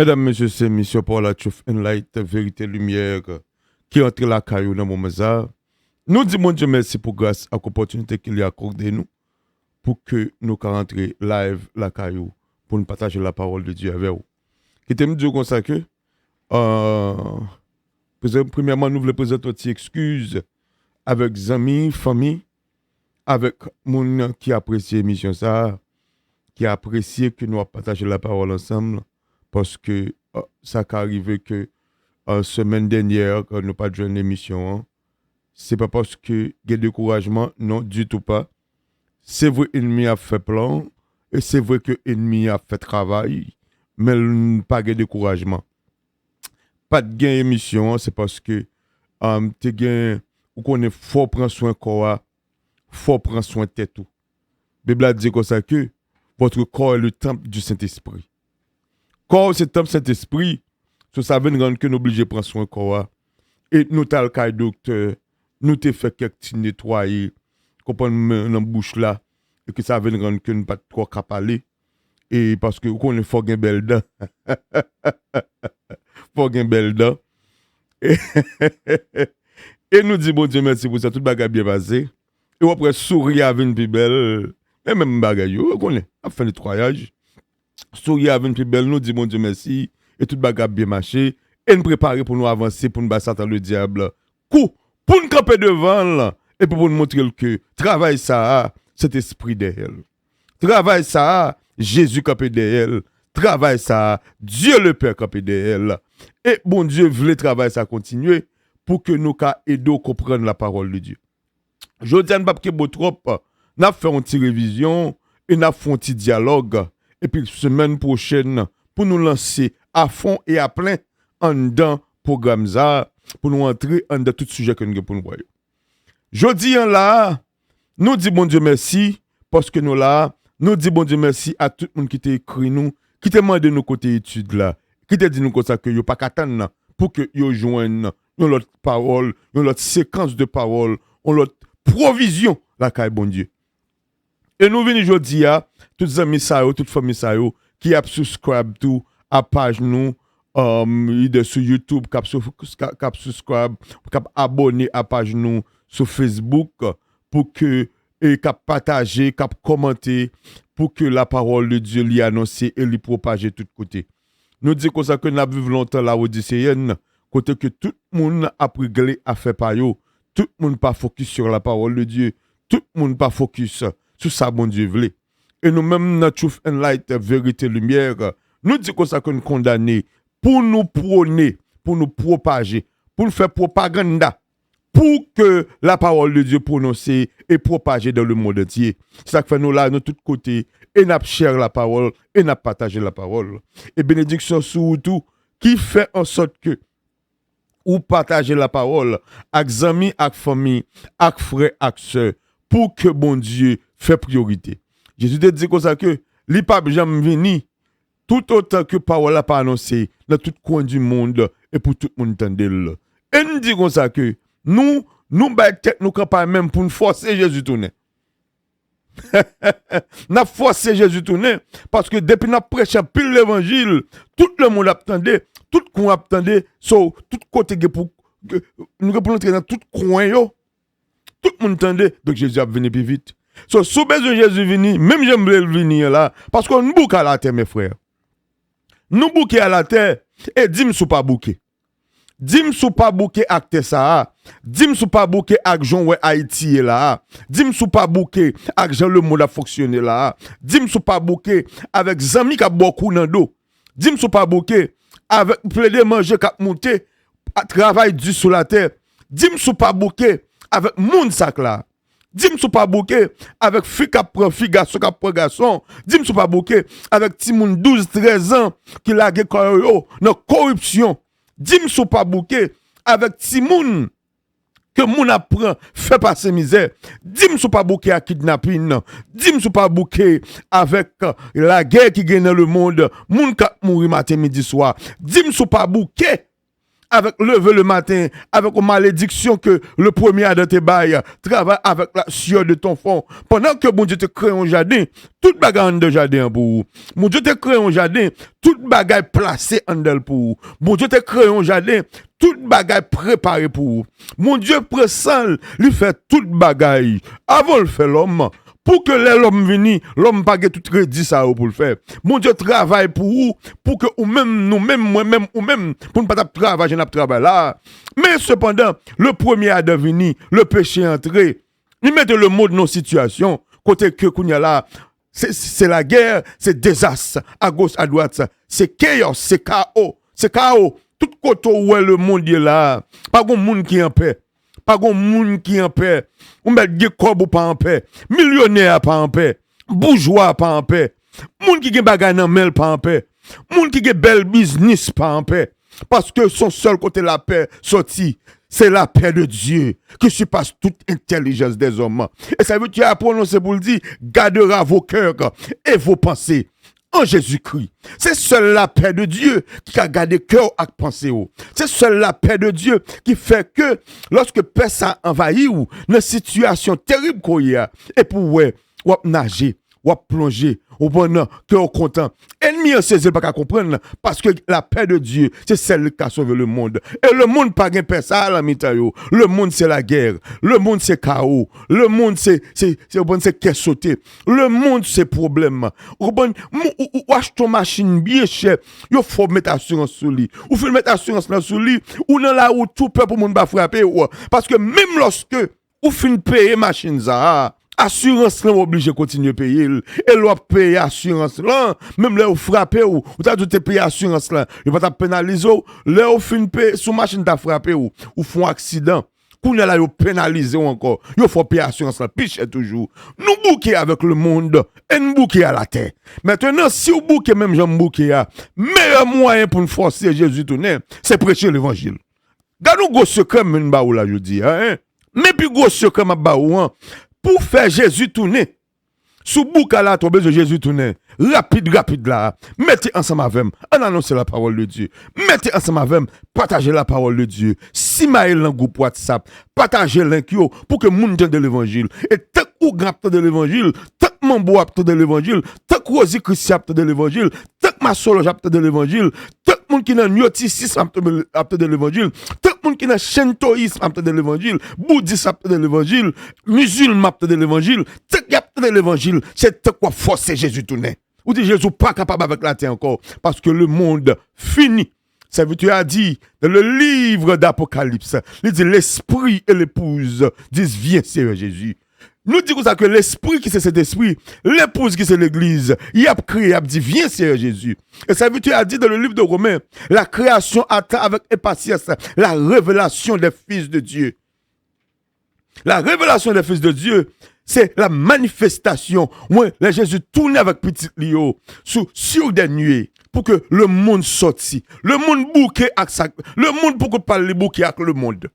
Mesdames, Messieurs, c'est Mission pour la Truth and Light, vérité, lumière, qui entre la caillou dans mon message. Nous disons Dieu merci pour grâce à l'opportunité qu'il a accordé nous pour que nous puissions rentrer live la caillou pour nous partager la parole de Dieu avec vous. Qui t'aime dire comme ça que, premièrement, nous voulons présenter une excuse avec amis, famille, avec gens qui apprécient l'émission ça, qui apprécient que nous partageons la parole ensemble. Parce que ça qui arrivé que la semaine dernière, quand nous n'avons pas de jeune émission, c'est pas parce que il y a découragement, non, du tout pas. C'est vrai que l'ennemi a fait plan, et c'est vrai que l'ennemi a fait travail, mais pas de découragement. Pas de gain émission, c'est parce que tu gain, ou qu'on est fort prendre soin de corps, fort prendre soin de tête. La Bible dit comme ça que votre corps est le temple du Saint-Esprit. Corps, c'est le temple Saint-Esprit. Ça veut rendre que nous sommes obligés de prendre soin de corps. Et nous, t'as le cas docteur, nous t'ai fait quelques petits nettoyer, qu'on dans la bouche là, et que ça veut rendre que nous pas trop capables. Et parce que qu'on est fort gain belle dent. Fort gain belle dent. Et nous disons bon Dieu merci pour ça, tout bagage bien passé. Et après sourire avec une plus belle, et même bagage, on connaît, on fait le nettoyage. Sourire avec une plus belle, nous disons bon Dieu merci, et tout bagage bien marché, et nous préparer pour nous avancer, pour nous battre Satan le diable. Coup, pour nous camper devant là, et pour nous montrer que travail ça, cet esprit derrière. Travail ça, Jésus campé derrière. Travail ça, Dieu le Père campé derrière. Et bon Dieu voulait travailler ça continuer pour que nous aider à comprendre la parole de Dieu. Je dis à nous pas que trop, n'a fait une petite révision et n'a fait un petit dialogue. Et puis semaine prochaine pour nous lancer à fond et à plein en dans programme ça pour nous entrer en dans tout sujet que nous avons pour nous voir. Je dis là, nous disons bon Dieu merci parce que nous là, nous disons bon Dieu merci à tout le monde qui t'a écrit nous, qui t'a demandé nos côtés études là, qui t'a dit nous comme ça que yo pas qu'attendre pour que yo joignent notre parole, notre séquence de parole, notre provision la caille bon Dieu. Et nous venons aujourd'hui à toutes les amis ça toutes les familles ça qui a subscribe tout à page nous sur YouTube cap subscribe cap abonner à page nous sur Facebook pour que et cap partager cap commenter pour que la parole de Dieu l'y annoncer et l'y propager de tous côtés. Nous disons comme ça que nous vivons longtemps la Odysséenne côté que tout le monde a pris gré à faire par yo, tout le monde pas focus sur la parole de Dieu, tout le monde pas focus sur ça bon Dieu voulait. Et nous même notre Truth and Light, vérité lumière, nous disons comme ça que nous condamnons pour nous prôner, pour nous propager, pour nous faire propagande, pour que la parole de Dieu prononcée et propagée dans le monde entier. C'est ça que fait nous là, de tous côtés, et nous cher la parole, et nous partager la parole. Et bénédiction sur tout, qui fait en sorte que ou partager la parole avec amis, avec famille, avec frères, avec sœurs, pour que bon Dieu fait priorité. Jésus te dit comme ça que li pa jamais vini tout autant que parole a pas annoncé dans tout coin du monde et pour tout le monde entendre. Et nous dit comme ça que nous ba tête nous campagne même pour nous forcer Jésus tourner. N'a forcé Jésus tourner parce que depuis n'a prêché pile l'évangile, tout le monde attendait, tout le monde attendait, so tout côté pour nous pour entrer dans tout coin yo. Tout le monde attendait, donc Jésus a venu plus vite. So, sous besoin Jésus venir, même j'aime venir là, parce qu'on nous bouque à la terre, mes frères. Nous bouquer à la terre, et dis-moi sous pas bouquer. Dis-moi sous pas bouquer avec Tessa, dis-moi sous pas bouquer avec Jean ouais Haïti là, dis-moi sous pas bouquer avec Jean le monde a fonctionné là, dis-moi sous pas bouquer avec Zami qui a beaucoup dans dos, dis-moi sous pas bouquer avec plaider manger qui a monté, travail du sur la terre, dis-moi sous pas bouquer avec moun sac là. Dis-moi sou pas bouquet avec fille qui prend fille, garçon qui prend garçon. Dis-moi sou pas bouquet avec ti moun 12-13 ans qui la ge koyo dans corruption. Dis-moi sou pas bouquet avec ti moun que moun apprend fait passer misère. Dis-moi sou pas bouquet à kidnapping. Dis-moi sou pas bouquet avec la guerre qui gagne dans le monde, moun qui mouri matin midi soir. Dis-moi sou pas bouquet avec lever le matin, avec une malédiction que le premier Adam te baille, travaille avec la sueur de ton fond. Pendant que mon Dieu te crée un jardin, toute bagarre de jardin pour vous. Mon Dieu te crée un jardin, toute bagarre placée en dedans pour vous. Mon Dieu te crée un jardin, toute bagaille préparée pour vous. Mon Dieu pressant, lui fait toute bagaille. Avant le faire l'homme, pour que l'homme vienne, l'homme pas tout crédit ça pour le faire. Mon Dieu travaille pour vous, pour que ou même nous-mêmes, moi-même, ou même, pour ne pas travailler, je travail là. Mais cependant, le premier à devenir, le péché entré, il met le monde dans situation, côté que Kounia là, c'est la guerre, c'est désastre, à gauche, à droite, c'est chaos, c'est chaos, c'est chaos. Tout côté où le monde est là, pas de monde qui est en paix. Pas de monde qui est en paix. On met des corps pas en paix. Millionnaire pas en paix. Bourgeois pas en paix. Monde qui a bagay nan mel pas en paix. Monde qui a bel business pas en paix. Parce que son seul côté la paix sorti, c'est la paix de Dieu qui surpasse toute intelligence des hommes. Et ça veut dire à prononcer pour le dire, gardera vos cœurs et vos pensées en Jésus-Christ. C'est seule la paix de Dieu qui a gardé cœur à penser. C'est seule la paix de Dieu qui fait que lorsque paix ça envahit ou une situation terrible qu'on y a, et pour ou nager, ou plonger, ou pendant que on content. Ennemi en saisi pas qu'à comprendre parce que la paix de Dieu, c'est celle qui a sauvé le monde. Et le monde pas gain paix ça à la mitayo. Le monde c'est la guerre, le monde c'est chaos, le monde c'est qu'est sauté. Le monde c'est problème. Ou achète ton machine bien cher, il faut mettre assurance sur lui. Ou faut mettre assurance là sur lui, ou dans la où tout peuple pour monde pas frapper parce que même lorsque ou fin payer machine ça, assurance là obligé continuer payer et l'on payer assurance là même là ou frapper ou t'as tout payer assurance là il va t'a pénaliser là ou fin payer sous machine t'a frappé ou font accident qu'on là yo pénaliser encore il faut payer assurance là piche toujours nous bouquer avec le monde et nous bouquer à la terre maintenant si vous bouquer même Jean bouquer a meilleur moyen pour nous forcer Jésus tourner c'est prêcher l'évangile gardons gros secret même ba ou là je dis hein mais puis gros secret ma ba ou pour faire Jésus tourner. Sous bouca là, tu as besoin de Jésus tourner. Rapide là. Mettez ensemble avec moi. On annonce la parole de Dieu. Mettez ensemble avec moi. Partagez la parole de Dieu. Si mail dans le groupe WhatsApp. Partagez l'inkyo pour que le monde entende l'évangile. Et tant que vous de l'évangile, tant que Mambo apte de l'évangile, tant que Rosie Christi apte de l'évangile, tant que ma solo apte de l'évangile, tant que monde qui n'a gnosticisme apte de l'évangile, tant que monde qui n'a shintoïsme apte de l'évangile, bouddhisme apte de l'évangile, musulman apte de l'évangile, tant que apte de l'évangile, c'est tant quoi forcer Jésus tourner. Ou dit Jésus pas capable avec la terre encore parce que le monde finit. Ça veut dire dit dans le livre d'Apocalypse, il dit l'esprit et l'épouse disent viens Seigneur Jésus. Nous disons ça que l'esprit qui c'est cet esprit, l'épouse qui c'est l'église, il a crié, il a dit viens Seigneur Jésus. Et ça veut dire dit dans le livre de Romains, la création attend avec impatience la révélation des fils de Dieu. La révélation des fils de Dieu, c'est la manifestation. Moi, là, Jésus tourne avec petit Lio sur des nuées pour que le monde sorti. Le monde bouquet avec ça. Le monde pour que parler bouquet avec le monde.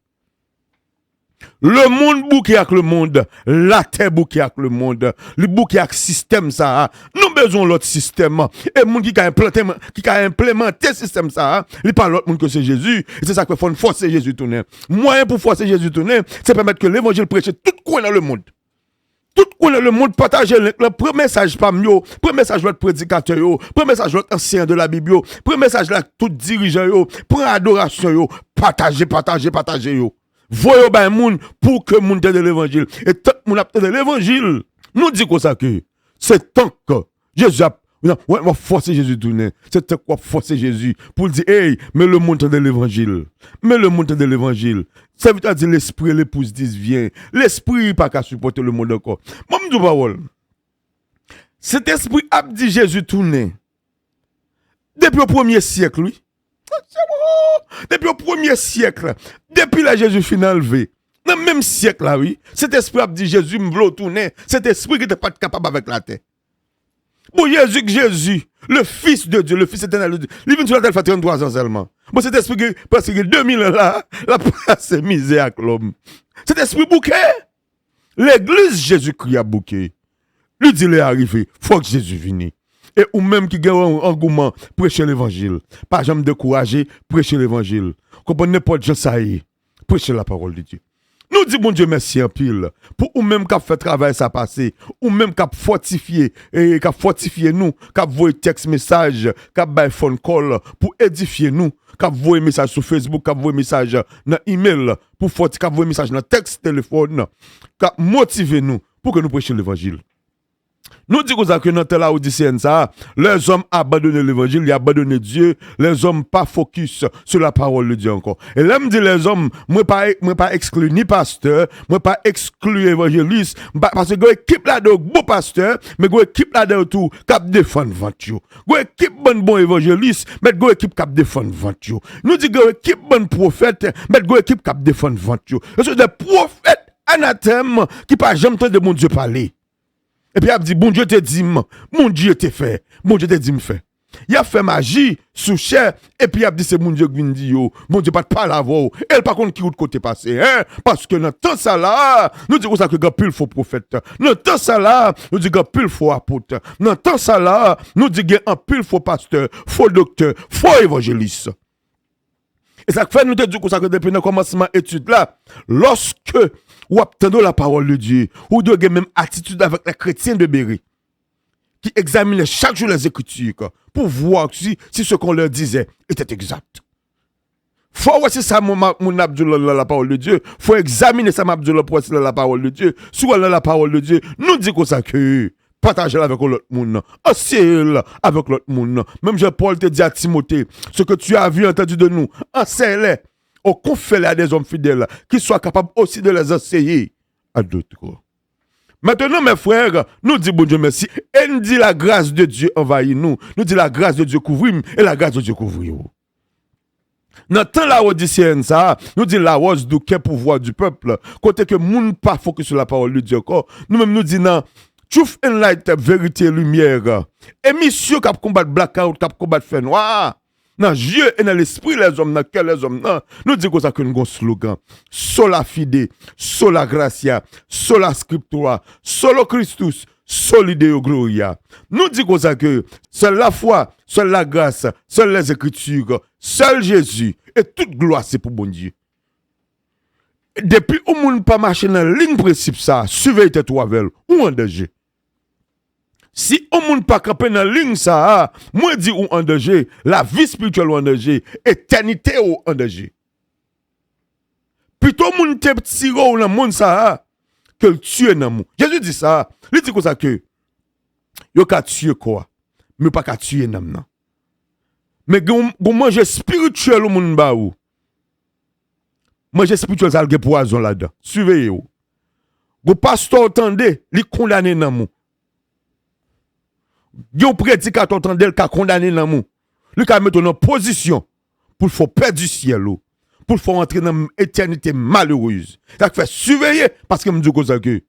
Le monde bouquet avec le monde. La terre bouquet avec le monde. Le bouquet avec le système ça. Nous besoin l'autre système. Et le monde qui a implémenté le système ça. Il pas l'autre monde que c'est Jésus. Et c'est ça qu'il faut forcer Jésus tourner. Moyen pour forcer Jésus tourner, c'est permettre que l'évangile prêche tout coin dans le monde. Tout le monde partage le premier message par mieux, premier message votre prédicateur yo, premier message votre ancien de la Bible yo, premier message là tout dirigeant yo, pour adoration yo, partager yo. Voyez ben moun pour que moun de l'évangile et tout moun a de l'évangile. Nous dit comme ça que c'est tant que Jésus a on va forcer Jésus tourner. C'est quoi forcer Jésus pour dire hey, mais le monde de l'évangile. Mais le monde de l'évangile. Ça veut dire l'esprit et l'épouse disent viens. L'esprit pas qu'à supporter le monde encore. Moi me dis parole. Cet esprit a dit Jésus tourner. Depuis au premier siècle oui. Depuis au premier siècle. Depuis la Jésus final enlevé. Dans le même siècle là oui. Cet esprit a dit Jésus me veut tourner. Cet esprit qui n'était pas capable avec la terre. Bon, Jésus, le Fils de Dieu, le Fils éternel de Dieu, il vient sur la terre fait 33 ans seulement. Bon, cet esprit, parce que 2000 ans là, la place est misère avec l'homme. Cet esprit bouquet, l'église Jésus-Christ a bouquet. Lui dit, il est arrivé, faut que Jésus vienne. Et ou même qui gagne un engouement, prêcher l'évangile. Pas jamais décourager, prêcher l'évangile. Comprenez n'importe gens ça y est. Prêcher la parole de Dieu. Nous disons bon Dieu merci en pile pour ou même qui fait travail ça passer, ou même qui fortifier et qui fortifier nous, qui voyer texte message, qui bail phone call pour édifier nous, qui voyer message sur Facebook, qui voyer message dans email pour fortifier, qui voyer message dans texte téléphone, qui motiver nous pour que nous prêchions l'évangile. Nous disons que dans la Odyssée, les hommes abandonnent l'évangile, ils abandonnent Dieu, les hommes pas focus sur la parole de Dieu encore. Et là, me dit les hommes, moi pas exclu ni pasteur, moi pas exclu évangéliste, parce que équipe là de bon pasteur, mais équipe là de tout cap défendre vente yo. Équipe bon évangéliste, mais équipe cap défendre vente yo. Nous disons équipe bon prophète, mais équipe cap défendre vente yo. Ce sont des prophètes anathèmes qui pas jamais entendu mon Dieu parler. Et puis il a dit, bon Dieu te dit, mon Dieu te fait, bon Dieu te dit me fait. Il a fait magie sous chair, et puis il a dit, c'est mon Dieu qui dit, bon Dieu pas de parler avant, et par contre qui route côté passé, hein? Parce que dans tout ça là, nous disons ça que il pile faux prophète, dans tout ça là, nous disons pile faux apôtre, dans tout ça là, nous disons un pile faux pasteur, faux docteur, faux évangéliste. Et ça fait nous te dire que depuis le commencement étude là, lorsque ou attendons la parole de Dieu, ou de même attitude avec les chrétiens de Béry, qui examinaient chaque jour les Écritures pour voir si ce qu'on leur disait était exact. Faut voir si ça mon Abdullah la parole de Dieu, faut examiner ça Abdullah pour la parole de Dieu, soit la parole de Dieu, nous dit comme ça que partagez avec l'autre monde, enseigne avec l'autre monde. Même Jean-Paul te dit à Timothée, ce que tu as vu entendu de nous, enseigne-les. Au confère à des hommes fidèles qui soient capables aussi de les enseigner à d'autres. Maintenant, mes frères, nous disons bon Dieu merci. Et nous dit la grâce de Dieu envahit nous. Nous dit la grâce de Dieu couvre et la grâce de Dieu couvre. Dans le temps la Odyssée, ça, nous dit la rose du pouvoir du peuple. Côté que moun pas focus sur la parole de Dieu. Nous-mêmes nous disons truth and light, vérité, lumière. Émission qui combat blackout, qui combat fait noir. Dans Dieu et dans l'esprit, les hommes, dans quel les hommes, nous disons ça que nous avons un slogan. Sola fide, sola gratia, sola scriptura, solo Christus, soli Deo gloria. Nous disons ça que seule la foi, seule la grâce, seule les Écritures, seul Jésus, et toute gloire c'est pour bon Dieu. Depuis où moun pas marcher dans la ligne principe ça, surveille tes toi avec ou en danger. Si on ne pas camper dans la ligne ça, moi dis ou en danger, la vie spirituelle ou en danger, éternité ou en danger. Plutôt moun te tire ou dans monde ça que le tuer dans moun. Jésus dit ça, il dit comme ça que yo ka tuer quoi, mais pas ka tuer dans nan. Mais gon manger spirituel ou moun ba ou. Manger spirituel ça le poison là-dedans. Surveillez ou. Go pasteur entendez, li condamné dans moun. Yon prédicateur entendel ka condamné dans moun. Lui ka mettre en position pour faire perdre du ciel pour faire entrer dans une éternité malheureuse. Ça fait surveiller parce que me dit ça que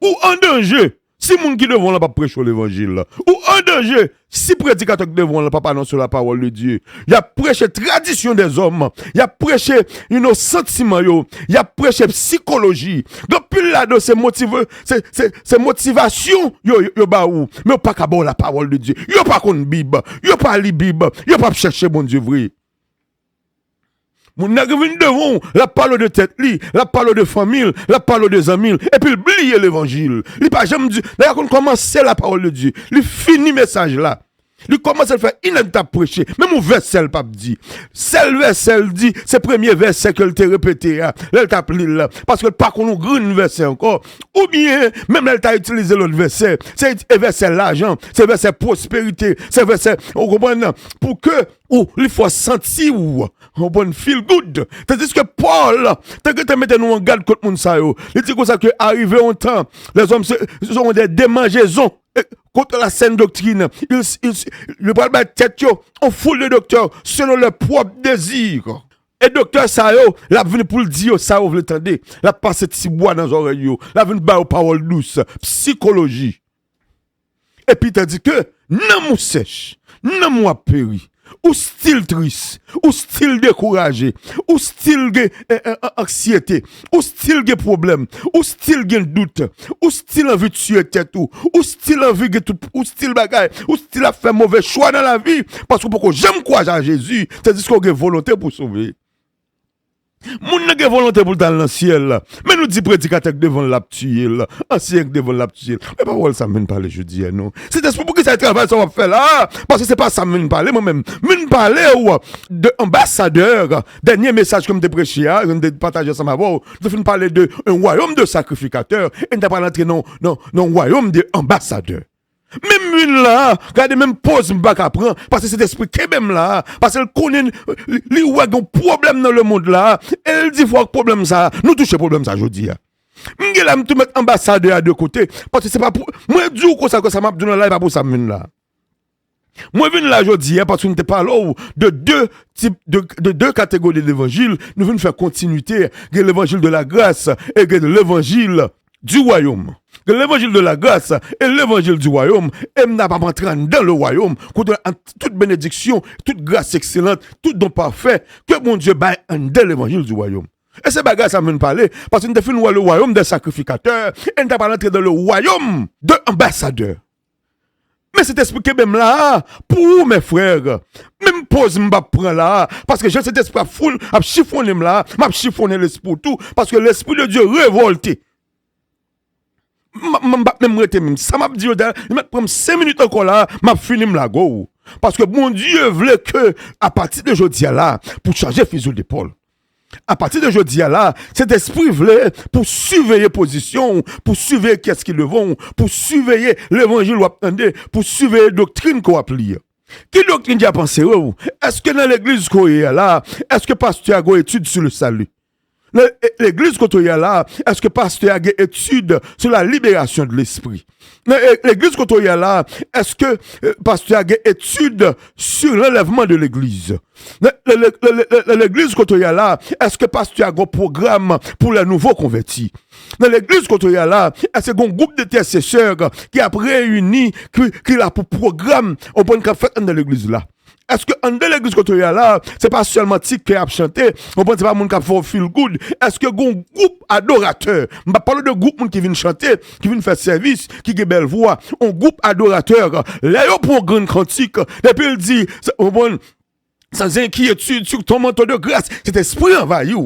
ou en danger si moun qui devant là pas prêcher l'évangile ou en danger si prédicateur qui devant là pas annoncer la parole de Dieu. Il a prêché tradition des hommes, il a prêché nos sentiments yo, il a prêché psychologie. Depuis là de ces motivations yo ba ou mais pas ka bon la parole de Dieu. Yo pas connait Bible, yo pas li Bible, yo pas chercher bon Dieu vrai. Mon n'arrive devant la parole de tête li, la parole de famille, la parole de amis et puis oublier l'évangile. Il pas jamais dit d'ailleurs qu'on commence la parole de Dieu, il finit message là. Il commence à faire inévitable prêcher. Même au verset, le pape dit. C'est le verset, dit, c'est le premier verset que t'a répété, là, il t'a appelé là. Parce que pas qu'on nous grune verset encore. Ou bien, même là, il t'a utilisé l'autre verset. C'est le verset l'argent, c'est le verset prospérité, c'est le verset, on comprend, pour que, ou, il faut sentir, ou, on bon feel good. Tandis que Paul, tant que tu mets nous en garde contre moun sa yo, il dit comme ça que arrivé un temps, les hommes ont des démangeaisons. Contre la saine doctrine, le bras de tête, on foule le docteur selon leur propre désir. Et docteur ça yo, la venu pour le dire, ça vous l'entendez, la passe petit bois dans les oreilles, la venu ba aux paroles douces, psychologie. Et puis t'as dit que, non mou sèche, non mou péri, ou style triste, ou style découragé, ou style anxiété, ou style problème, ou style doute, ou style envie de tuer tête ou style envie de tout, ou style bagaille, ou style a fait mauvais choix dans la vie, parce que pourquoi j'aime croire à Jésus, c'est-à-dire qu'on a volonté pour sauver. Moun n'a pas volonté pour dans le ciel là. Mais nous dit prédicateur devant la tuer là, ancien devant la tuer. Mais pas voilà ça me parler jeudi non. C'est pour que ça travail ça va faire là parce que c'est pas ça me parler moi-même. Me parler ou de ambassadeur, dernier message que me prêché là, je partager ça avec vous. Je parler de un royaume de sacrificateurs et n'a pas rentrer non royaume de ambassadeurs. Même une là, regardez même pause m'bak apprend parce que cet esprit qui même là parce qu'elle connaît li ouais un problème dans le monde là, elle dit faut problème ça, nous toucher problème ça aujourd'hui. M'gè là m'tou mettre ambassadeur à deux côtés parce que c'est pas pour moi dis que ça m'a dit là pas pour ça m'une là. Moi vinn là aujourd'hui parce que nous te parlons de deux types de deux catégories d'évangile, nous venons faire continuité, l'évangile de la grâce et l'évangile du royaume. L'évangile de la grâce et l'évangile du royaume, et n'a pas entré dans le royaume, toute bénédiction, toute grâce excellente, tout don parfait, que mon Dieu baille dans l'évangile du royaume. Et c'est bagarre ça me parler, parce que nous avons le royaume des sacrificateurs, et nous n'avons pas entré dans le royaume de ambassadeurs. Mais cet esprit que même là, pour mes frères, même pause m'ba prend là, parce que j'ai cet esprit à foule, à chiffonner là, m'a chiffonner l'esprit tout, parce que l'esprit de Dieu révolté. Même ça m'a dit m'a prendre 5 minutes encore là m'a fini la go parce que mon Dieu voulait que à partir de aujourd'hui là pour changer fusil d'épaule à partir de aujourd'hui là cet esprit voulait pour surveiller position pour surveiller qu'est-ce qu'ils le vont pour surveiller l'évangile ou attendre pour surveiller doctrine qu'on applique. Qui doctrine qui a pensé est-ce que dans l'église qu'on est là est-ce que pasteur a étude sur le salut? L'église qu'on est là, est-ce que pasteur a des études sur la libération de l'esprit? L'église qu'on est là, est-ce que pasteur a des études sur l'enlèvement de l'église? L'église qu'on est là, est-ce que pasteur a un programme pour les nouveaux convertis? Dans l'église qu'on est là, est-ce qu'il y a un groupe d'intercesseurs qui a réuni, qui a pour programme, on peut faire dans l'église là? Est-ce que en de l'église que tu es là, c'est pas seulement Tic qui a chanté, on pense pas moun qui fait feel good. Est-ce que gon groupe adorateur, on parle de groupe qui vient chanter, qui vient faire service, qui a belle voix, un groupe adorateur, là yo pour grand cantique, et puis il dit on sans inquiétude sur ton manteau de grâce, cet esprit envahit.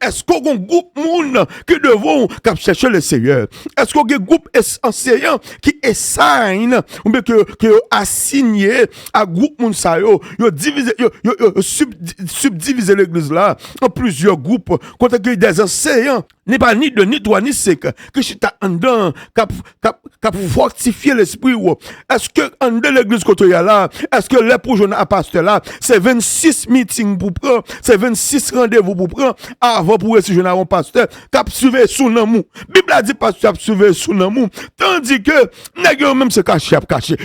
Est-ce qu'on a un groupe moun qui devons chercher le Seigneur? Est-ce qu'on a un groupe enseignant qui assign ou bien que assigné à groupe moun sa yo divisé subdiviser l'église là en plusieurs groupes quand il y a des enseignants n'est pas ni de ni toi ni sec que je t'ai en dedans cap fortifier l'esprit. Est-ce que en de l'église quand il y a là, est-ce que les pour à pasteur là, c'est 26 meetings pour prendre, c'est 26 rendez-vous pour prendre avant pour essayer de un pasteur cap suivre sous namou. Bible a dit pasteur cap suivre sous namou, tandis que nèg même se cacher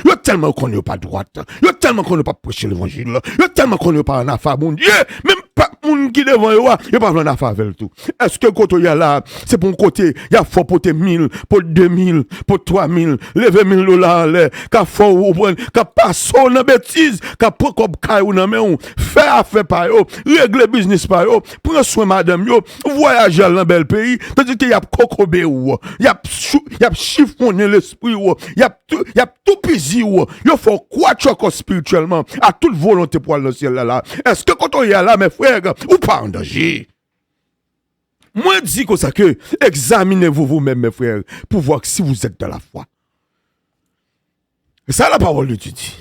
yo tellement qu'on n'est pas droite, yo tellement qu'on ne pas prêcher l'évangile, yo tellement qu'on n'est pas en affaire bon Dieu, même pas moun qui devant yo pas en affaire avec tout. Est-ce que quand il y a là, c'est pour un côté, il y a fort pour 1000, pour 2000, pour 3000, lever $1000 là, qu'a fort ou prendre, qu'a passer dans bêtise, qu'a prendre comme caillou dans main, faire affaire par yo, régler business par yo, prendre soin madame yo, voyager dans bel pays, tandis qu'il y a cocobé ou, il y a chiffonné l'esprit ou, il y a tout pisi ou, il faut quoi choquer spirituellement à toute volonté pour le ciel là. Est-ce que quand on y a là mes frères, ou pas en danger? Moi, dis comme ça que examinez-vous vous-même, mes frères, pour voir si vous êtes dans la foi. C'est ça la parole de Dieu dit.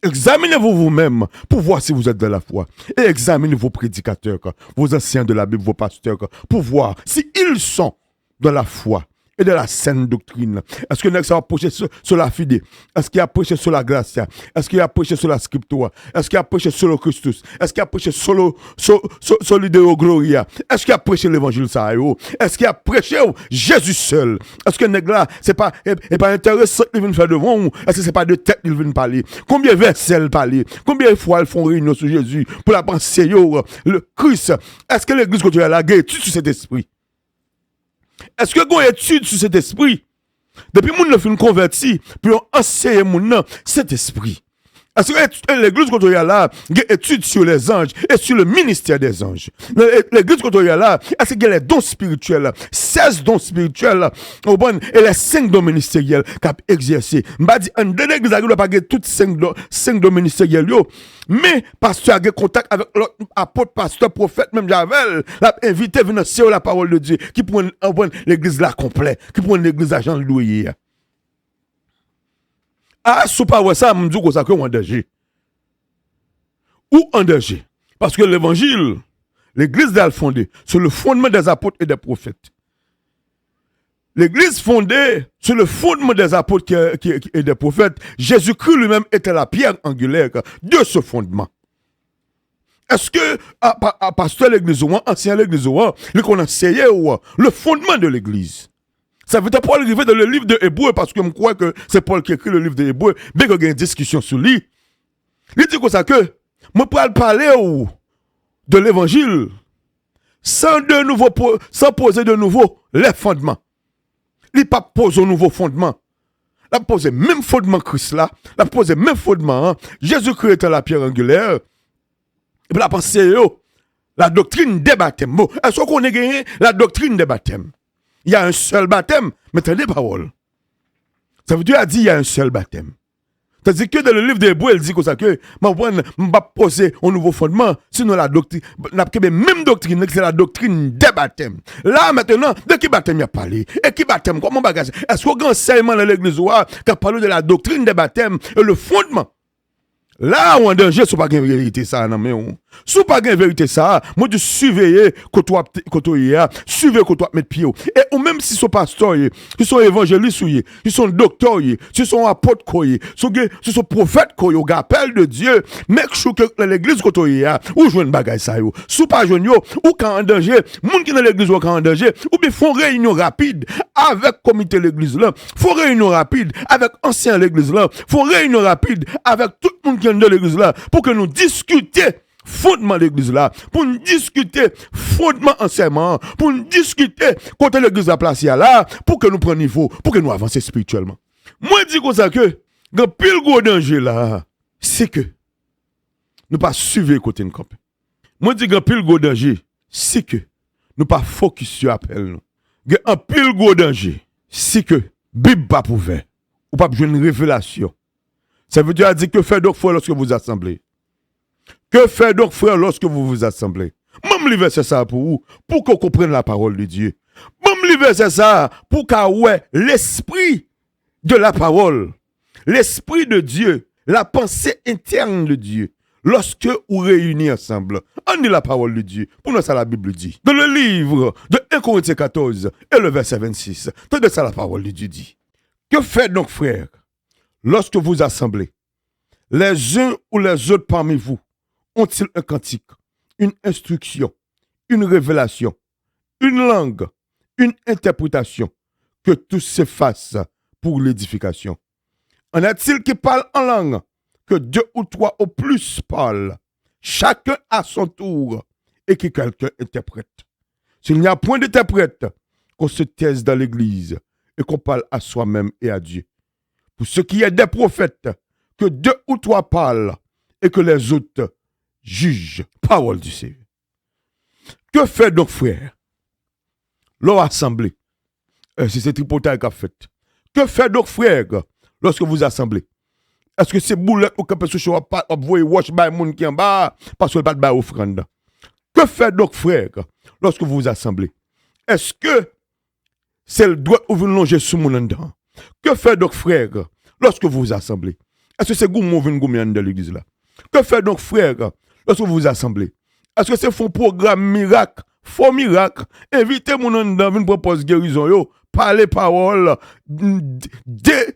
Examinez-vous vous-même pour voir si vous êtes dans la foi. Et examinez vos prédicateurs, vos anciens de la Bible, vos pasteurs, pour voir si ils sont dans la foi et de la saine doctrine. Est-ce que nous avons prêché sur la fidé? Est-ce qu'il a prêché sur la grâce? Est-ce qu'il a prêché sur la scriptura? Est-ce qu'il a prêché sur le Christus? Est-ce qu'il a prêché sur l'idéo gloria? Est-ce qu'il a prêché l'évangile ça? Est-ce qu'il a prêché Jésus seul? Est-ce que nèg là c'est pas intéressant il vient faire devant? Est-ce que c'est pas de tête il vient parler? Combien de versets il parler? Combien de fois ils font réunion sur Jésus pour la penser le Christ? Est-ce que l'église que tu as là étude sur cet esprit? Est-ce que vous avez étude sur cet esprit? Depuis que vous avez converti, puis vous enseignez cet esprit. Parce que l'église qu'on a là, il y a études sur les anges et sur le ministère des anges. L'église qu'on a là, est-ce qu'il y a les dons spirituels, 16 dons spirituels, et les 5 dons ministériels qu'a exercé. M'a dit, en deux églises, il n'y a pas toutes 5 dons ministériels, mais pasteur a contact avec l'autre apôtre, pasteur, prophète, même Javel, l'a invité à venir sur la parole de Dieu, qui prend l'église là complète, qui prend l'église à Jean Louis. Ah, sous pas ça, me dit que en danger. Ou en danger. Parce que l'évangile, l'église d'Al fondée sur le fondement des apôtres et des prophètes. L'église fondée sur le fondement des apôtres et des prophètes, Jésus-Christ lui-même était la pierre angulaire de ce fondement. Est-ce que, pasteur l'église ou ancien l'église ou le qu'on enseignait le fondement de l'église? Ça veut dire Paul arriver dans le livre de Hébreu, parce que je crois que c'est Paul qui écrit le livre de Hébreu, bien qu'il y ait une discussion sur lui. Il dit comme ça que, moi, pour parler de l'évangile, sans poser de nouveau les fondements. Il n'a pas posé un nouveau fondement. Il a posé même fondement Christ là, il a posé même fondement. Hein. Jésus-Christ était la pierre angulaire. Et puis la pensée, la doctrine des baptêmes. Bon, est-ce qu'on a gagné la doctrine des baptêmes? Il y a un seul baptême, mais t'as des paroles. Ça veut dire qu'il y a un seul baptême. C'est-à-dire que dans le livre d'Hébreu, il dit comme ça que je ne vais pas poser un nouveau fondement, sinon la doctrine, la même doctrine, c'est la doctrine des baptêmes. Là, maintenant, de qui baptême il a parlé? Et qui baptême? Comment bagage? Est-ce qu'on a un enseignement dans l'église qui a parlé de la doctrine des baptêmes et le fondement? Là, on est en danger, si pas une vérité ça, non, mais si pas une vérité ça, moi, je surveiller quand tu suivez quand tu mettre pied. Et ou même si sont pasteurs, si sont évangélistes, si sont docteurs, si sont apôtres, si sont prophètes, qui appel de Dieu, make sure que l'église quand tu ou jouer une bagaille ça, si pas jouer ou quand en danger, moun qui dans l'église ou quand en danger, ou bien font réunion rapide avec comité l'église là, font réunion rapide avec ancien l'église là, font réunion rapide avec tout le monde de l'église là, pour que nous discutions fondement de l'église là, pour nous discuter fondement enseignement, pour nous discuter côté l'église à place là, pour que nous prenions niveau, pour que nous avancions spirituellement. Moi, je dis comme ça que, le pile gros danger là, c'est que nous pas suivre côté de camp. Moi, je dis que le pile gros danger, c'est que nous pas focus sur appel nous. Un pile gros danger, c'est que Bible pas ouvert, ou pas besoin de révélation. Ça veut dire que faire donc frère lorsque vous assemblez. Que faire donc frère lorsque vous vous assemblez. Même le verset ça pour vous, pour qu'on comprenne la parole de Dieu. Même le verset ça pour qu'on ouais l'esprit de la parole, l'esprit de Dieu, la pensée interne de Dieu. Lorsque vous réunis ensemble, on dit la parole de Dieu. Pour nous, ça la Bible dit. Dans le livre de 1 Corinthiens 14 et le verset 26, tenez ça la parole de Dieu dit. Que fait donc frère lorsque vous assemblez, les uns ou les autres parmi vous ont-ils un cantique, une instruction, une révélation, une langue, une interprétation, que tout se fasse pour l'édification? En a-t-il qui parlent en langue, que 2 ou 3 au plus parlent, chacun à son tour, et que quelqu'un interprète? S'il n'y a point d'interprète, qu'on se taise dans l'église et qu'on parle à soi-même et à Dieu. Pour ce qui est des prophètes, que 2 ou 3 parlent et que les autres jugent. Parole du Seigneur. Que fait donc, frère, leur assemblée? C'est ce tripotage qu'a fait. Que fait donc, frère, lorsque vous assemblez? Est-ce que c'est boulette ou que ce soit pas envoyer wash by moun qui en bas parce que pas de offrande? Que fait donc, frère, lorsque vous vous assemblez? Est-ce que c'est le droit où vous longez sous mon dedans? Que fait donc, frère, lorsque vous vous assemblez? Est-ce que c'est goumou vin goumou de l'église là? Que fait donc, frère, lorsque vous vous assemblez? Est-ce que c'est font programme miracle, faux miracle, invitez mon dedans, vin propose guérison yo, parler parole,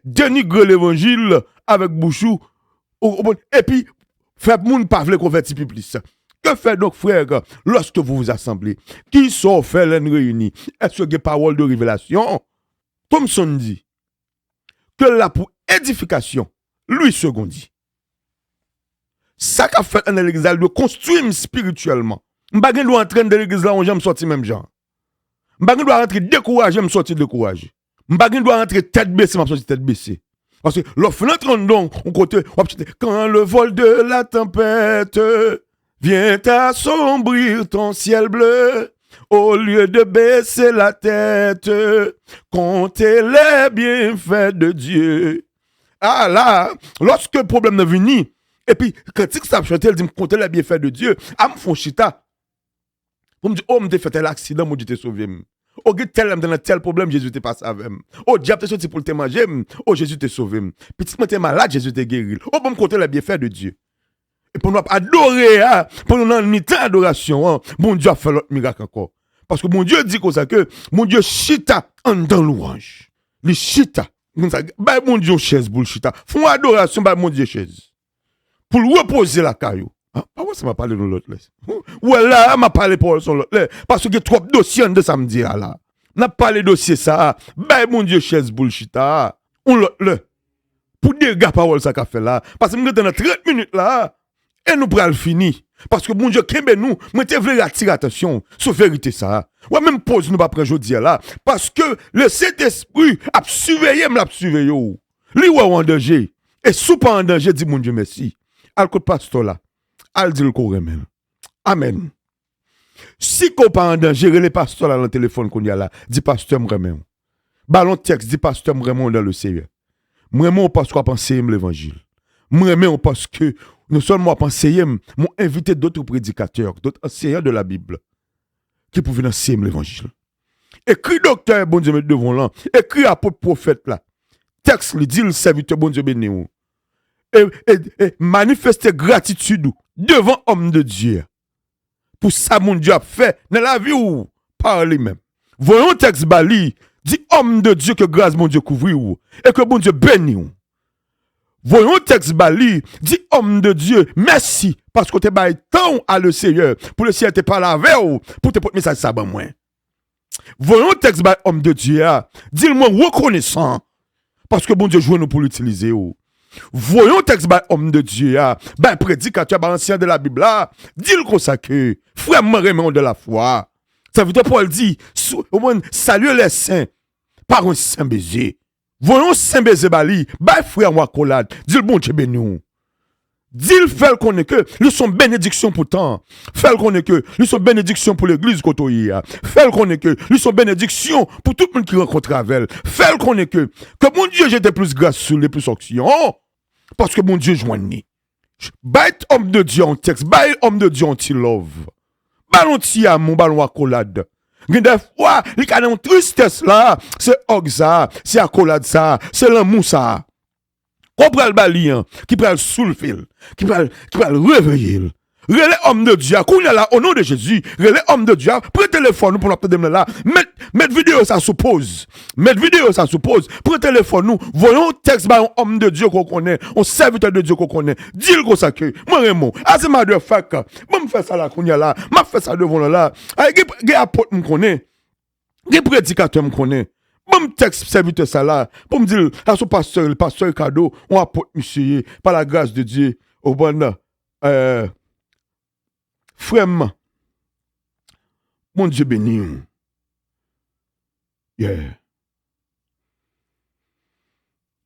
dénigrer l'évangile avec bouchou, et puis faire moun pas vle converti plus. Que fait donc, frère, lorsque vous vous assemblez? Qui sont fait les réunis? Est-ce que parole de révélation? Thomson dit que là pour édification, lui second dit. Ça qu'a fait dans l'église de construire spirituellement. M'bagay doit entrer dans l'église là, on j'aime sortir même genre. M'bagay doit rentrer découragé, me sortir découragé. M'bagay doit rentrer tête baissée, m'a sortir tête baissée. Parce que l'offre donc, on côté, quand le vol de la tempête vient assombrir ton ciel bleu, au lieu de baisser la tête, comptez les bienfaits de Dieu. Ah là, lorsque le problème est venu, et puis, critique ça chanté, elle dit, comptez les bienfaits de Dieu, ah, me font chita. Vous me dites, oh, me fait tel accident, moi, Dieu t'ai sauvé. Oh, tel problème, Jésus t'est passé avec moi. Oh, diable t'es sorti pour te manger, oh, Jésus t'est sauvé. Petit moi t'es malade, Jésus t'est guéri. Oh, bon, me comptez les bienfaits de Dieu. Et pour nous adorer, pour nous en mi-temps adoration, bon Dieu a fait l'autre miracle encore. Parce que mon Dieu dit comme ça que mon Dieu chita en dans louange. Le chita. Bah mon Dieu chaise pour le chita. Font adoration bah mon Dieu chaise. Pour reposer la caillou. Ah, ouais, ça m'a parlé de l'autre là. Ouais là, m'a parlé pour son l'autre là. Parce que trop de dossiers de samedi là. N'a parlé dossier ça. Bah mon Dieu chaise pour le chita. On l'autre là. Pour des gars parole ça qu'a fait là. Parce que nous dans 30 minutes là. Et nous prenons fini. Parce que bon Dieu, kembe nous, moi te voulais attirer attention sur vérité ça. Ouais, même pause nous pas prendre aujourd'hui là. Parce que le Saint-Esprit a surveillé, m'a surveillé. Lui ou en danger. Et sous pas en danger, dit mon Dieu merci. Al côté pasteur là. Al dit le couremel. Amen. Si qu'on pas en danger, les pasteurs là dans le téléphone qu'on y a là, dit pasteur m'remen. Ballon texte dit pasteur m'remen dans le Seigneur. M'remen parce qu'on pense l'évangile. M'remen parce que non seulement enseigner, m'ont invité d'autres prédicateurs, d'autres enseignants de la Bible, qui pouvaient enseigner l'évangile. Écrit docteur, bon Dieu, devant là. Écrit apôtre prophète là. Texte, lui dit le serviteur, bon Dieu, béni. Et manifester gratitude devant homme de Dieu. Pour ça, mon Dieu a fait dans la vie ou par lui-même. Voyons texte bali, dit homme de Dieu que grâce mon Dieu couvre et que bon Dieu béni. Voyons texte bali, dit homme de Dieu, merci, parce que tu as temps à le Seigneur, pour le Seigneur te parler avec vous, pour te porter message ça ben moi. Voyons texte bali, homme de Dieu, dis-moi reconnaissant, parce que bon Dieu joue nous pour l'utiliser. Voyons texte bali, homme de Dieu, ben prédicateur, ben ancien de la Bible, dis-le comme ça que, frère Raymond de la foi, ça veut dire Paul dit, au moins, salut les saints, par un saint baiser. Voyons Saint-Bézébali, bah frère moi collade, dis le bon Dieu béni. Dis le fait qu'on est que, nous sommes bénédictions pour tant. Fait qu'on est que, nous sommes bénédictions pour l'église Kotoïa. Fait qu'on est que, nous sommes bénédictions pour tout le monde qui rencontre avec. Fait qu'on est que mon Dieu j'étais plus grâce sur les plus actions. Parce que mon Dieu joignit. Bête homme de Dieu en texte, bête homme de Dieu en love. Ballon ti amour, ballon accolade. Des fois, il y a une tristesse là, c'est ça, c'est accolade ça, c'est l'amour ça. Qu'on prend le balian, qui prend le soulfil, qui prend le réveiller. Relais homme de Dieu, qu'on est là au nom de Jésus, relais homme de Dieu, prends le téléphone pour nous là, mettre vidéo ça suppose. Mettre vidéo ça suppose. Prends le téléphone nous, voyons texte par un homme de Dieu qu'on connaît, un serviteur de Dieu qu'on connaît. Dis-le comme ça que, moi Raymond, as a matter of fact, moi me fait ça là qu'on y a là, m'a fait ça devant là. Des apôtres me connaît. Des prédicateurs me connaît. Bon texte serviteur ça là, pour me dire à son pasteur, le pasteur cadeau, on apporte monsieur par la grâce de Dieu au bon frère, mon Dieu béni. Yeah.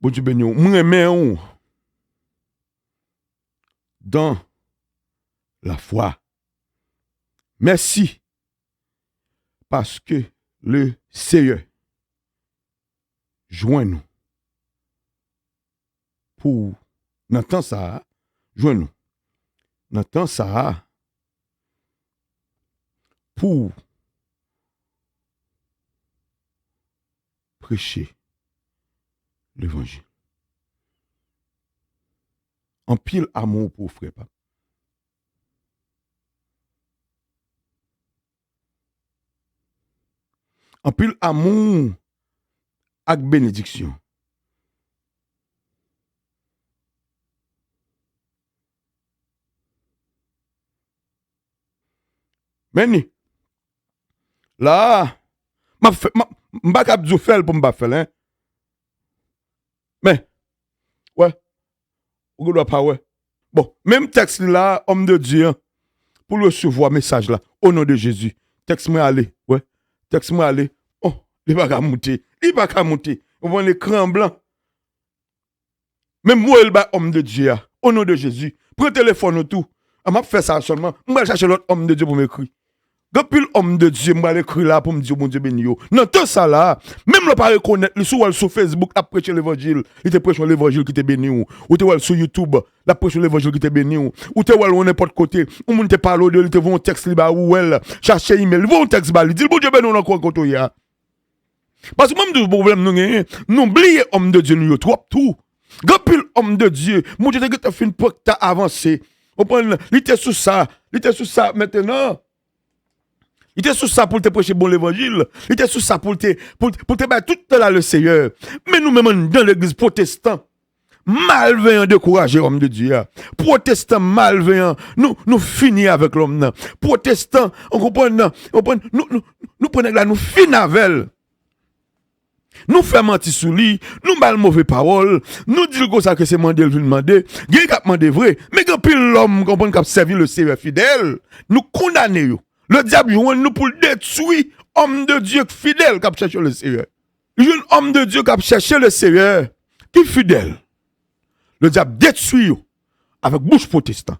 Bon Dieu béni. Moi, dans la foi. Merci. Parce que le Seigneur joint nous. Pour n'entend ça, joint nous. N'entend ça. Pour prêcher l'évangile. En pile amour pour frère. En pile amour avec bénédiction. Meni. Là, m'a cap du fel pour m'ba fel hein. Mais ouais, on doit pas ouais. Bon, même texte là, homme de Dieu pour recevoir message là au nom de Jésus. Texte moi aller, ouais. Texte moi aller. Oh, il va pas monter. Il va pas monter. On voit l'écran blanc. Même moi, il bat homme de Dieu, au nom de Jésus. Prends le téléphone ou tout. Je vais faire ça seulement. Je vais chercher l'autre homme de Dieu pour m'écrire. Depuis l'homme de Dieu, je vais l'écrire là pour me dire, mon Dieu béni. Non, tout ça là, même le pas reconnaître, sur Facebook, il a prêché l'évangile, il te prêché l'évangile qui te béni. Ou tu sur YouTube, il a prêché l'évangile qui te béni. Ou tu vois n'importe côté, ou tu te parle de lui, tu vois un texte là ou elle, chercher email, il voit un texte là, il dit, bon Dieu béni, on a encore côté là. Parce que même le problème, nous oublions l'homme de Dieu, nous trop tout. Depuis l'homme de Dieu, mon Dieu, tu as fait une porte, tu as avancé. Il était sous ça maintenant. Il était sous ça pour te prêcher bon l'évangile. Il était sous ça pour te battre tout là le Seigneur. Mais nous-mêmes dans l'église protestante, malveillant décourager l'homme de Dieu. Protestant malveillant, nous finissons avec l'homme. Protestant, on comprend, nous prenons là, nous finissons avec elle. Nous faisons mentir sous lui, nous mal mauvais paroles, nous disons comme ça que c'est mandé, le demander, il y a demandé vrai, mais quand puis l'homme comprend qu'il a servi le Seigneur fidèle, nous condamnons. Le diable joue nous pour détruire homme de Dieu fidèle qui a cherché le Seigneur. Il y a un homme de Dieu qui a cherché le Seigneur qui est fidèle. Le diable détruit avec bouche protestante.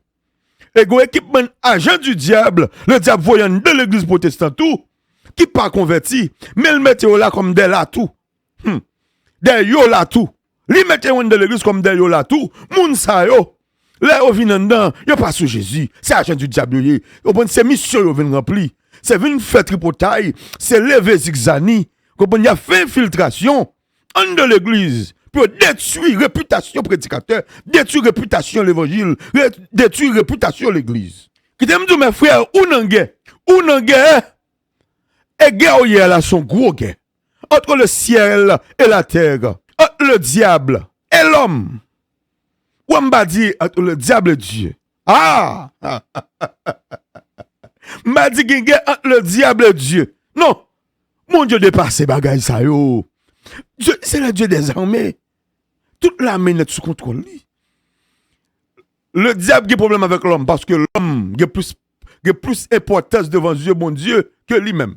Et go équipement agent du diable, le diable voyant de l'église protestante tout, qui pas converti, mais il met là comme des là tout. Des yo là tout. Li mette de l'église comme des yo là tout. Moun sa yo. Là, yo vin dedans, yo pas sous Jésus. C'est agent du diable. C'est mission yo vin rempli. C'est vin faire tripotaille. C'est lever zigzani. Il y a fait infiltration en de l'église. Pour détruire réputation prédicateur. Détruire réputation l'évangile. Détruire réputation l'église. Qui t'aime dire mes frères, ou nan guerre. Et guerre hier là son gros guerre. Entre le ciel et la terre. Entre le diable et l'homme. Ou on va dire entre le diable et Dieu. Ah! M'a dit qu'il y a entre le diable et Dieu. Non! Mon Dieu dépasse ces bagages ça yo. Dieu, c'est le Dieu des armées. Toute l'armée est sous contrôle. Le diable a un problème avec l'homme parce que l'homme a plus d'importance devant Dieu, mon Dieu, que lui-même.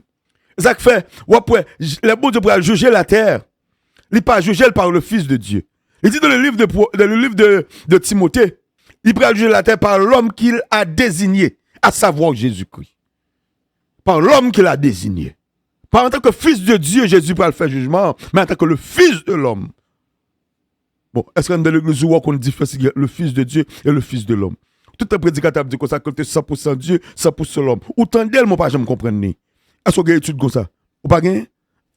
Ça fait, le bon Dieu pourra juger la terre. Il ne pas juger par le Fils de Dieu. Il dit dans le livre de Timothée, il pourra juger la terre par l'homme qu'il a désigné, à savoir Jésus-Christ. Par l'homme qu'il a désigné. Pas en tant que Fils de Dieu, Jésus pourra le faire jugement, mais en tant que le Fils de l'homme. Bon, est-ce qu'on a dans l'église où on différencie le Fils de Dieu et le Fils de l'homme? Tout un prédicateur dit comme ça, que tu es 100% Dieu, 100% l'homme. Autant d'elle, moi, pas jamais comprendre. Est-ce qu'on a une étude comme ça? Ou pas gagné?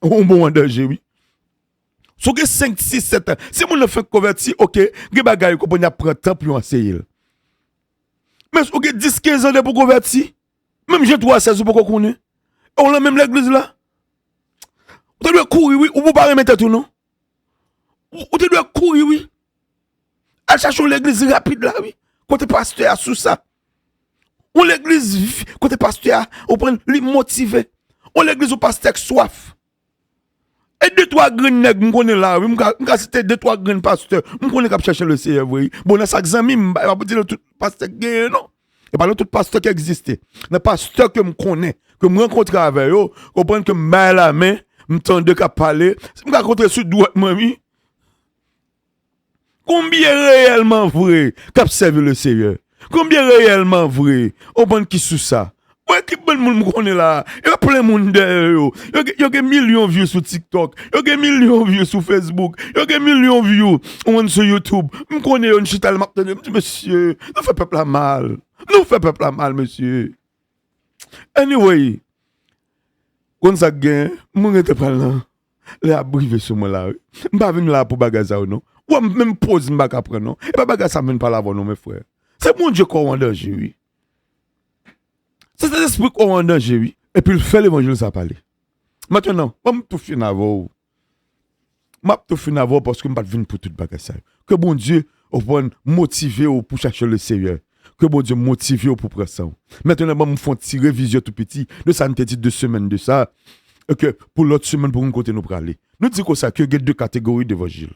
On bon en danger, oui. Si on a 5, 6, 7 ans, si on a fait convertir, ok, il y a des choses qu'on a pris temps pour enseigner. Mais si on a 10, 15 ans pour convertir, même j'ai 3, 16 ans pour qu'on connaisse, on a même l'église là. On doit courir, oui, ou vous ne pouvez pas remettre tout, non? On doit courir, oui. À chercher l'église rapide là, oui. Côté pasteur sous ça. On l'église, côté pasteur, on prend les motiver. On l'église au pasteur soif. Et 2-3 graines nèg m'konne là, m'ka citer 2-3 graines pasteur, m'konne k'ap chercher le Seigneur oui. Bon dans ça zami pas dire tout pasteur gagne non. Et pas tout pasteur qui existait. Les pasteur que m'konne, que me rencontre avec eux, comprendre que mal la main, m'tende qu'a parler, m'ka rencontrer sur droite mami. Combien réellement vrai qu'a servi le Seigneur? Combien réellement vrai? On prend qui sous ça? Ouais, qui bon monde me connaît là? Il y a plein de monde derrière. Il y a des millions de vues sur TikTok. Il y a des millions de vues sur Facebook. Il y a des millions de vues sur YouTube. Je connais un chital maintenant. Je dis, monsieur, nous fait peuple mal. Nous fait peuple mal, monsieur. Anyway, quand ça gagne, je ne suis pas là. Les abrivé sur moi là. Je ne suis pas venu là pour bagager ou non. Ou même pose, je ne vais pas prendre non. Et pas bagager ça, je ne pas là non, mes frères. C'est mon Dieu qu'on est en danger, oui. C'est cet esprit qu'on est en danger, oui. Et puis il fait l'évangile, ça parle. Maintenant, je vais tout finir avant. Je vais tout finir avant parce que je ne vais pas venir pour tout bagage ça. Que bon Dieu va motiver pour chercher le Seigneur. Que bon Dieu motive pour prendre ça. Maintenant, je vais me faire une révision tout petit. De ça, nous dit 2 semaines de ça. Et que pour l'autre semaine, pour nous côté nous parler. Nous disons ça, qu'il y a 2 catégories d'évangile.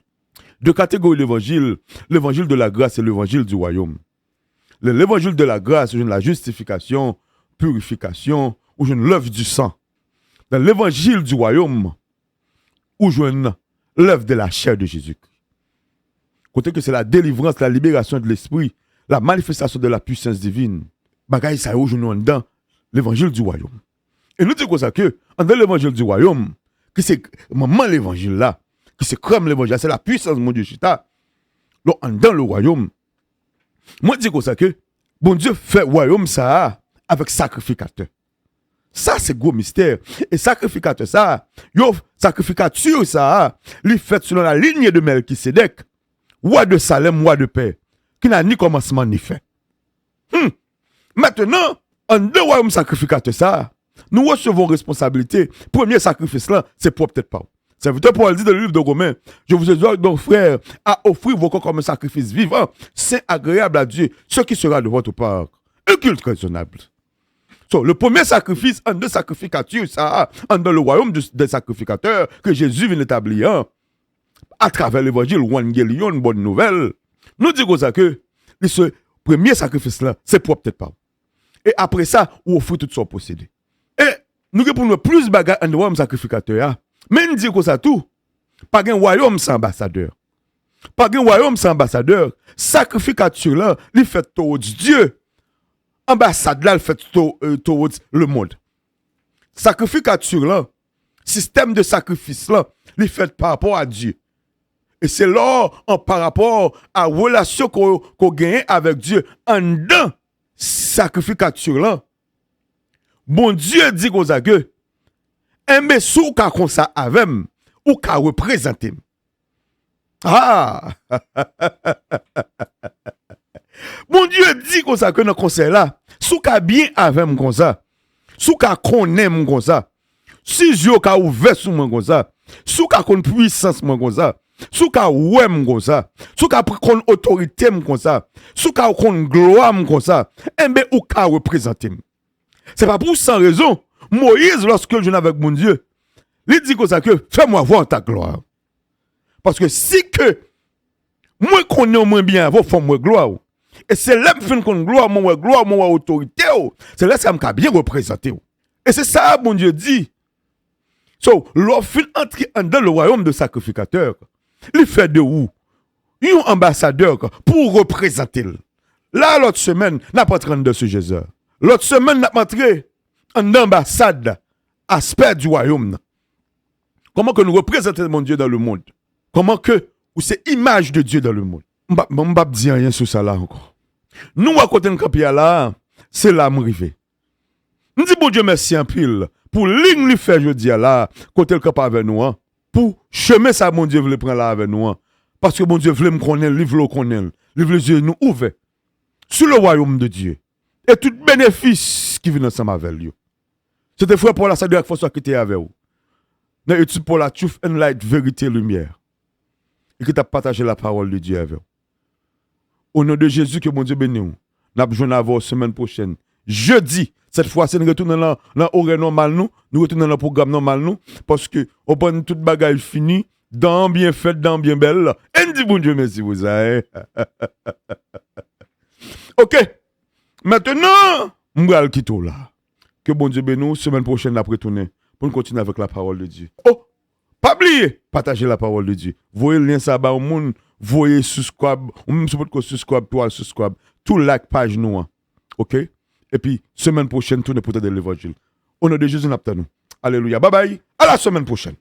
2 catégories d'évangile. L'évangile de la grâce et l'évangile du royaume. L'évangile de la grâce, c'est la justification, purification, ou l'œuvre du sang. Dans l'évangile du royaume, où je l'œuvre de la chair de Jésus. Côté que c'est la délivrance, la libération de l'esprit, la manifestation de la puissance divine. Bagaille ça aujourd'hui dans l'évangile du royaume. Et nous disons comme ça que dans l'évangile du royaume, que c'est maman l'évangile là, que c'est comme l'évangile, c'est la puissance mon Dieu chita. Dans le royaume, moi dis comme ça que bon Dieu fait royaume ça avec sacrificateur. Ça c'est gros mystère. Et sacrificateur ça, yo sacrificature ça, lui fait selon la ligne de Melchisédek, roi de Salem, roi de paix, qui n'a ni commencement ni fin. Maintenant, en deux royaumes sacrificateur ça, nous recevons responsabilité. Premier sacrifice là, c'est pour peut-être pas. Serviteur Paul dit dans le livre de Romains, je vous exhorte donc frères à offrir vos corps comme un sacrifice vivant, saint, agréable à Dieu, ce qui sera de votre part un culte raisonnable. So, le premier sacrifice, en deux sacrificatures, ça, dans le royaume des sacrificateurs que Jésus vient établir, à travers l'évangile, une bonne nouvelle. Nous disons ça que ce premier sacrifice-là, c'est pour peut-être pas. Et après ça, on offre tout son possédé. Et nous avons plus de bagages dans le royaume sacrificateur. Mais nous disons ça tout. Pas un royaume sans ambassadeur. Pas un royaume sans ambassadeur. Sacrificature là, il fait towards Dieu. Ambassade là, il fait towards le monde. Sacrificature là, système de sacrifice là, il fait par rapport à Dieu. Et c'est là, par rapport à la relation qu'on gagne avec Dieu, en dedans, sacrificature là. Bon Dieu dit qu'on a que, mais sous ka comme ça avec ou ka représenter. Ah! Bon Dieu dit comme ça que dans conseil là, sous ka bien avec comme ça, sous ka connaît comme ça, si Dieu ka ouvert sur moi comme ça, sous ka kon puissance moi comme ça, sous ka ouais comme ça, sous ka kon autorité comme ça, sous ka kon gloire comme ça, mais ou ka représenter. C'est pas pour sans raison. Moïse, lorsque je suis avec mon Dieu, il dit comme ça que fais-moi voir ta gloire. Parce que si que moi connais moins bien, vous faites moi gloire. Et c'est là que je fais gloire, mon autorité. C'est là que ça m'a bien représenté. Et c'est ça mon Dieu dit. So, lorsqu'il entre dans le royaume de sacrificateur, il fait de où? Un ambassadeur pour représenter. Là, l'autre semaine, n'a pas 32 sujets. L'autre semaine, n'a pas entré en ambassade, aspect du royaume. Comment que nous représentons mon Dieu dans le monde? Comment que, ou c'est image de Dieu dans le monde? Je ne vais pas dire rien sur ça là encore. Nous, à côté de Campia là, c'est là m'rivé. Nous disons bon Dieu merci en pile pour ligne lui faire jeudi là, côté le cap avec nous, hein, pour chemin ça mon Dieu veut prendre là avec nous, hein, parce que mon Dieu veut me connaître, il veut le connaître, il veut les yeux nous ouverts sur le royaume de Dieu et tout bénéfice qui vient ensemble avec lui. C'était frère Paul, ça doit être qui était avec vous. Dans l'étude pour la truth and light, vérité, lumière. Et qui t'a partagé la parole de Dieu avec vous. Au nom de Jésus, que mon Dieu bénisse. Nous avons besoin la semaine prochaine. Jeudi, cette fois-ci, nous retournons dans l'horaire normal, nous retournons dans le programme normal, nous, parce que, au point de toute bagaille finie, dans bien fait, dans bien belle. Et nous disons bon Dieu, merci vous avez. Ok. Maintenant, nous allons quitter là. Que bon Dieu bénisse, semaine prochaine, après tourner, pour nous continuer avec la parole de Dieu. Oh, pas oublier, partager la parole de Dieu. Voyez le lien ça au monde, voyez subscribe, ou même subscribe, toi subscribe, tout like page nous. OK? Et puis, semaine prochaine, tourner pour de l'évangile. Au nom de Jésus, nous. Alléluia. Bye bye. À la semaine prochaine.